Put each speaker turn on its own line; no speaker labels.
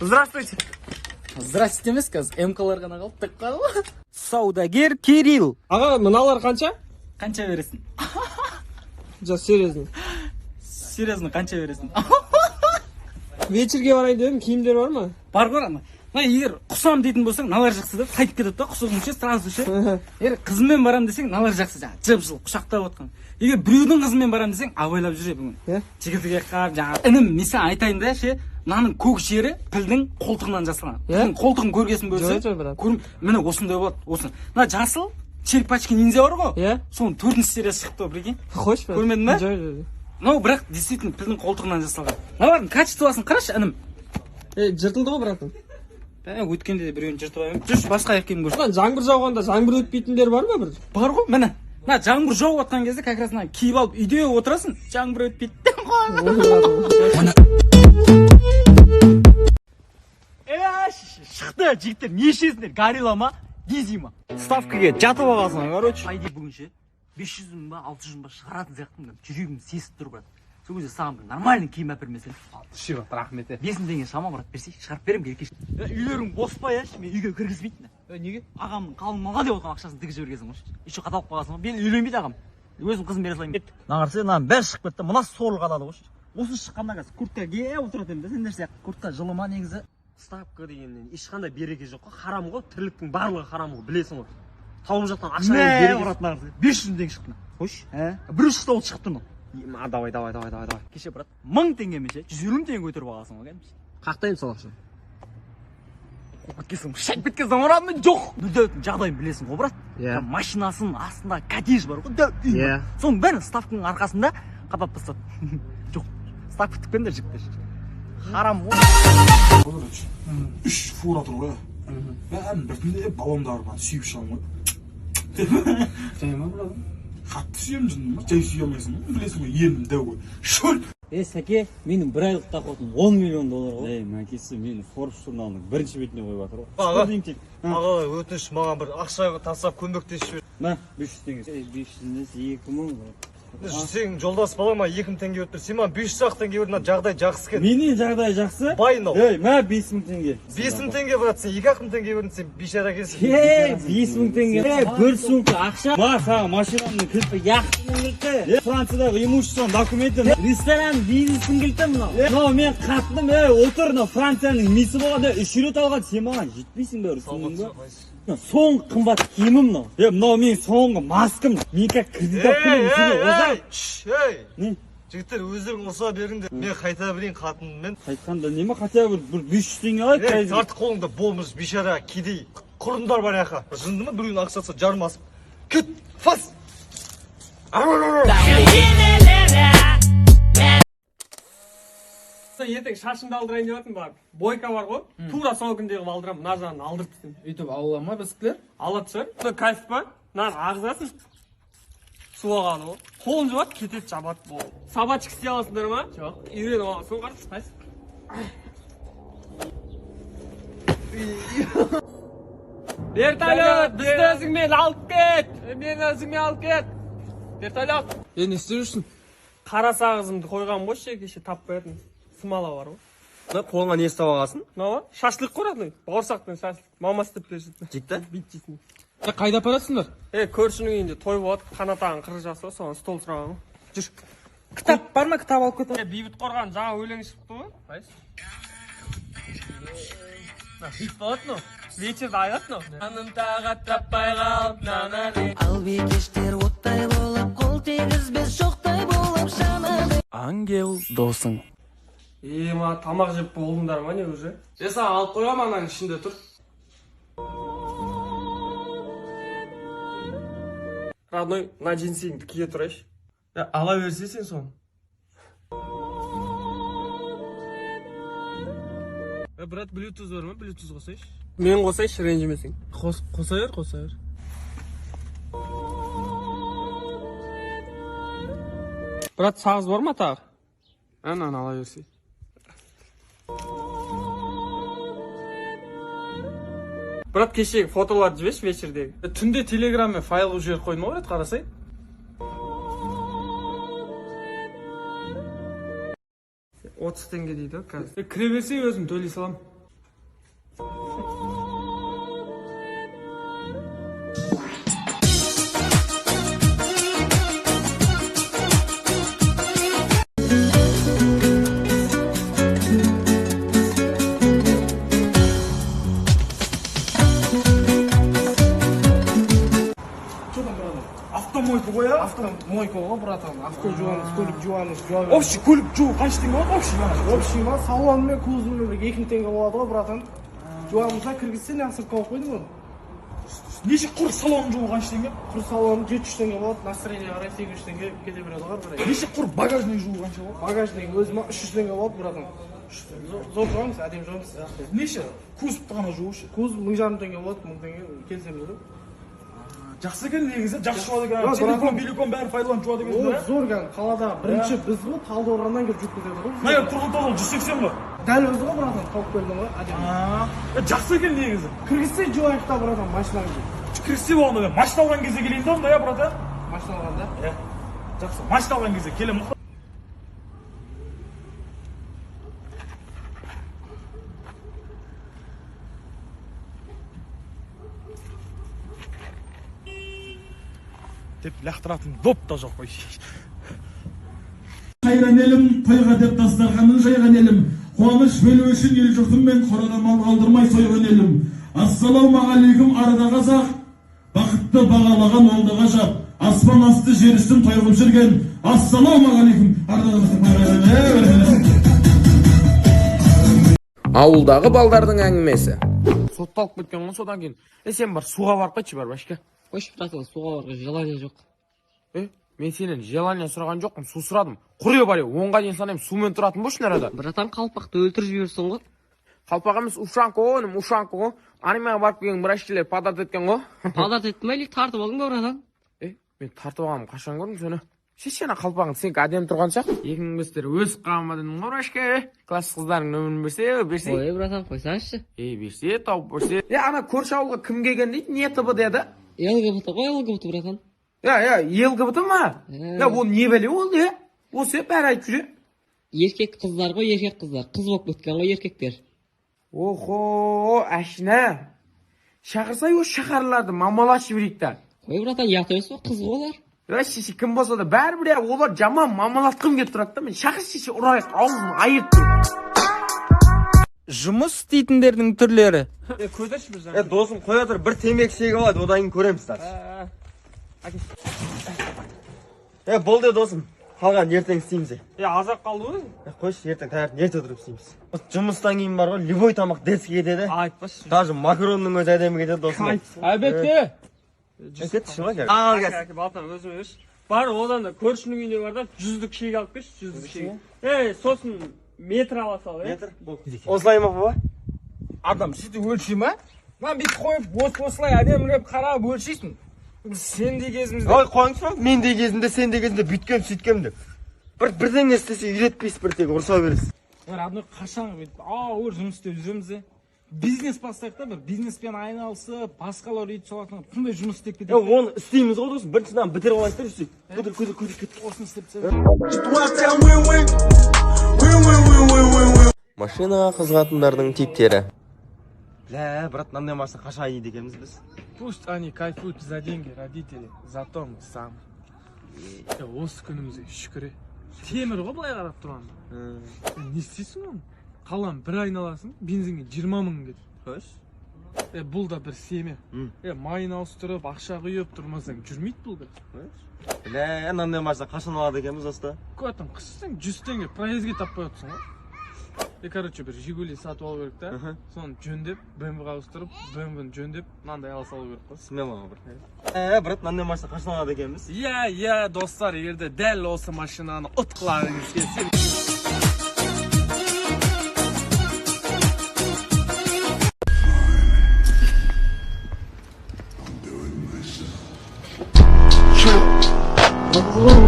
Здравствуйте.
Здравствуйте емес қазір МК-лар ғана қалды деп қалды.
Саудагер Кирилл.
Аға, мыналар қанша?
Қанша бересің?
Жа, серьезно.
Серьезно, қанша бересің?
Вечерге барайын дедім, киімдер бар ма?
Бар ғой ана. Егер құсам дейтін болсаң, налар жақсы деп сайтып кетеді да, құсығың ше, сразу ше. Егер қызыммен барам десең, налар жақсы жаңа, жып-жылы құшақтап отқан. Егер біреудің қызымен барам десең, абайлап жүре бүгін. Жігітіге қап, жаңа інім, мен айтайын да ше, мынаның көк жері пілдің қолтығынан жасалған. Пілдің қолтығын көргесін бөлсе, міне осындай болады, осы. Мына жасыл черепашки ниндзя бар ғой? Соның 4-ші сериясы шықты, прикинь.
Қош па?
Көрмедің ба? Ну, бірақ действительно пілдің қолтығынан жасалған. Мыналардың качествосын қарашы, інім.
Жыртылды ғой, братан.
Өткенде де біреуін жыртып алайын. Жүрші, басқа екенін көрші.
Жаңбыр жауғанда жаңбыр өтпейтіндер бар ма бір?
Бар ғой, міне. Мына жаңбыр жауып отқан кезде как раз киіп алып үйде отырасың, жаңбыр өтпейді. Шықты, жігіттер, не ішесіңдер? Горилла ма? Дизи ма?
Ставкаға жатып алғасың, короче.
Айди бүгін ше, 500 мың ба, 600 мың ба шығаратын сияқтымын. Жүрегім сесіп тұр, брат. Сол кезде саған бір нормальный киім әпермесең.
Шиға, рахмет.
5000 теңге шама, брат, берсей, шығарып берем керек. Үйлерің бос па, мен үйге кіргізбейтін.
Неге?
Ағамның қалың малға деп отқан ақшасын тігіп жібергенсің ғой. Еще қаталып қаласың ғой. Мен үйленбейді ағам. Өзім қызым бере салайын. Нағарсы, мынаның бәрі шығып кетті. Мына сорлы қалады ғой. Осы шыққанда қазір куртка кие отырады енді. Сендер сияқты куртка жылы ма негізі?
Ставка дегеннен ешқандай береке жоқ қой. Харам ғой. Тірліктің барлығы харам ғой, білесің ғой. Тауып жатқан ақша береке.
Брат, нағарсы. 500 теңге шықты.
Қойш.
Біреу шықты ол шықты ма?
Давай.
Кеше брат, 1000 теңге ме ше? 150 теңге көтеріп аласың ғой, кәдімгідей.
Қақтайын сол ақша.
Біткесің, шайып біткен замаранмен жоқ. Мүлдеудің жағдайын білесің ғой, брат. Машинасының астында коттедж бар ғой. Соның бәрін ставканың арқасында қапап тастады. Жоқ, ставка тікпеңдер жігіттер. Харам ғой.
Короче, 3 фура тұр ғой. Бәрін біртінде баллондар бар, сүйіп шығамын ғой.
Сәйма болады.
Қатты сүйемін жындың ба? Жай сүйе алмайсың ғой, білесің ғой, емім дәу ғой. Шөл!
Сәке, менің бір айлық доходым $10 миллион ғой. Мәкесі мені Forbes журналының бірінші бетіне қойып жатыр ғой.
Аға, өтініш маған бір ақша тастап көмектесіп жібер.
Мә, 500 теңге. 500-ден 2000 ғой.
Сен жолдас балама 2000 теңге өттір. Сен маған 500 теңге өрді, жағдай жақсы кен.
Менің жағдай жақсы?
Бай мынау.
Мә, 5000 теңге.
5000 теңге брат, сен 2000 теңге өрдің, сен бейшара келсің.
5000 теңге. Бір сумка ақша. Саған машинамның кілті, яхтының кілті. Франциядағы имуществоның документі. Ресторан, бизнестің кілті мынау. Мынау мен қатыным, отыр, Францияның мисі болғанда 3 рет алған. Сен маған жетпейсің бе, ұрысың ба? Соңғы қымбат киімім мынау. Мынау мен соңғы маскым. Мен как кредитап келемін сені озай.
Не? Жігіттер өздерің ұрса беріңдер. Мен қайта білейін қатыныммен.
Қайтқанда неме хотя бір 500 теңге алайық.
Тарты қолыңда болмыш бейшара кедей құрындар бар яқа. Жынды ма біреудің ақшасы жармасып. Күт, фас!
Ертең шашымды алдырайын деп жатырмын, бар. Бойка бар ғой. Тура сол күндегі алдырам, мына жағын алдыртсын.
Өйтіп алла ма біздікілер?
Алады шығар. Бұл кайф па? Мынаны ағызасың. Суағаны ғой. Қолын жуады, кетеді, жабады болды. Собачка істей аласыңдар ма? Жоқ. Үйреніп аласың, қарсы. Қайсы? Вертолет, бізді өзіңмен алып кет. Мен өзіңмен алып кет. Вертолет.
Не істеп жүрсің?
Қара сағызымды қойған ғой, кеше таппай едім. Смала бар ғой.
Қолыңа не істеп алғасын?
Мынау шашлық қой, бауырсақтың шашлық. Мама істеп беріп жатыр.
Жекті?
Бит жейсің.
Қайда апарасыңдар?
Көршінің үйінде той болады, қанатағын қырық жасы, соған стол сұраған ғой.
Жүр. Кітап бар ма? Кітап алып кет.
Бейбіт Қорған жаңа өлең шықты ғой. Қайсы? Хит болады мынау. Вечерді айтады мынау. Анын тағат таппай қалып, нанады.
Ал бикештер оттай болып, қол тегізбес шоқтай болып жанады.
Ангел досың.
Ма тамақ жеп болдыңдар ма не уже?
Саған алып қойғам, ананың ішінде тұр.
Родной, на джинсиңді кие тұрайшы.
Ала берсе сен соны.
Брат, Bluetooth бар ма? Bluetooth қосайшы.
Мен қосайшы, ренжімесің.
Қоса бер.
Брат, сағыз бар ма тағы?
Ананы ала берсе.
Брат, кешегі фотоларды жібеш вечердегі.
Түнде телеграммен файл жіберіп қойдым ғой, брат, қарасай.
30 теңге дейді қазір. Кіре берсе өзім төлей салам.
автомойкаға братан, авто жуамыз, көлік жуамыз,
Общий көлік жуу қанша теңге болады общий?
общий ма, салон мен кузовы 2 теңге болады ғой братан. Жуамызда кіргізсе насып қауып қойдың ғой.
Неше құр салон жуу қанша теңге?
Құр салон 700 теңге болады, настроение қарай 800 теңге кете береді ғой қарай.
Неше құр багажник жуу қанша болады?
Багажник өзіме 300 теңге болады братан. Зор жуамыз, әдем жуамыз.
Неше? Кузовты ғана жуу ше.
Кузов 1500 теңге болады, 1000 теңге келсем деді.
Жақсы екен негізі, жақсы жуады екен. Телефон бәрін пайдаланып жуады екен.
Ол зор екен, қалада бірінші біз ғой, Талдықорғаннан келіп жүріп кетеді ғой.
Мына тұрғын тоғыл 180 ғой.
Дәл өзі ғой братан, тауып бердім ғой, әдем.
Жақсы екен негізі.
Кіргізсе жуайық та братан, машинаға.
Кіргізсе болғанда машина алған кезде келейін да онда, брат.
Машина алғанда?
Жақсы, машина алған кезде келем. Деп лақтыратын доп та жоқ қой.
Қайран елім, тойға деп дастарханын жайған елім, қуаныш бөлу үшін ел жұртыммен қорада мал қалдырмай сойған елім. Ассалаумағалейкум арда қазақ, бақытты бағалаған олды ғажап, аспан асты жер үстін тойғып жүрген. Ассалаумағалейкум арда қазақ.
Ауылдағы балдардың әңгімесі.
Сотталып кеткен ғой содан кейін. Сен бар суға барып қайтшы бар башка.
Қойшы братан, суға барға желание жоқ.
Мен сенен желание сұраған жоқпын, су сұрадым. Құре бар, 10-ға дейін санайым, сумен тұратын бош нәрада.
Братан, қалпақты өлтіріп жіберсің ғой.
Қалпақ емес, ушанко ғой. Анимаға барып келген врачтелер подарт еткен ғой.
Подарт етті ме, или тартып алдың ба братан?
Мен тартып алғанмын, қашан көрдім сені? Сен қалпағың сенікі әдем тұрған сияқты. 2005-тер өсіп қалма дедің ғой врачка. Класс қыздарың нөмірін берсе.
Ой, братан, қойсаңызшы.
Берсе, тауып берсе. Ана көрші ауылға кім келген дейді, не ТБ деді?
ЛГБТ ғой, ЛГБТ братан.
ЛГБТ ма? Ол не бәле ол де? Осы бәрі айтып жүре.
Еркек қыздар ғой, еркек қыздар. Қыз болып кеткен ғой, еркектер.
Охо, әшіне. Шақырсай, о шақарларды мамалашы берейік та.
Қой, братан, ят емес о, қыз олар.
Шеше, кім болса да бәрі бір олар жаман мамалатқым келіп тұрады да. Мен шақыр шеше ұрайық, аузын айырып тұр.
Жұмыс істейтіндердің түрлері.
Көтерші бір жаңа.
Досым қоя тұр, бір темек шегі алады, одан кейін көреміз старшы. Болды досым. Қалған ертең істейміз.
Азақ қалды ғой?
Қойшы, ертең таңертең ерте отырып істейміз. Жұмыстан кейін бар ғой, любой тамақ дерске кетеді.
Айтпашы.
Даже макаронның өзі әдемі кетеді досым.
Әлбетте.
Кетші ма кәр?
Балтан өзім өш. Бар, одан да көршінің үйіне бар да 100-лік шек алып кеш, 100-лік шек. Сосын метр ала сал,
метр? Осылай ма ба?
Адам сөйтіп өлшей ма? Мен бүйтіп қойып осылай әдемілеп қарап өлшейсің. Сендей кезімізде.
Ой, қойыңыз ба? Мендей кезінде, сендей кезінде бүйткем сөйткем деп. Бірден істесе үйретпейсіз, бір тек ұрса бересіз.
Адной қашан бүйтіп ауыр жұмыс істеп жүреміз. Бизнес бастайық та, бір бизнеспен айналысып, басқалар үйді салатын, қандай жұмыс істеп кетеді.
Оны істейміз ғой досым, біріншіден бітіріп алайық жүрсек. Көтір кет.
Осыны істеп
Машинаға қызығатындардың типтері.
Брат, мынандай машина қашан айниды екенбіз біз?
Пусть они кайфуют за деньги родители, зато мы сам. Осы күнімізге шүкір. Темір ғой былай қарап тұрғанда. Не істейсің оны? Қалам бір айналасын, бензинге 20 мың кетіп.
Қош?
Бұл да бір семе. Майын ауыстырып, ақша құйып тұрмасаң жүрмейді бұл бір.
Мынандай машина қашан алады екенбіз осыда?
Көтің қысысың 100 теңге проездге таппай отырсың ғой. Короче, бір Жигули сатып алу керек та. Соны жөндеп, BMW-ға ауыстырып, BMW-ні жөндеп, мынандай ала салу керек қой.
Смело бір. Брат, мынандай машина қашан алады екенбіз?
Достар, егерде дәл осы машинаны ұтқыларыңыз келсе.
Oh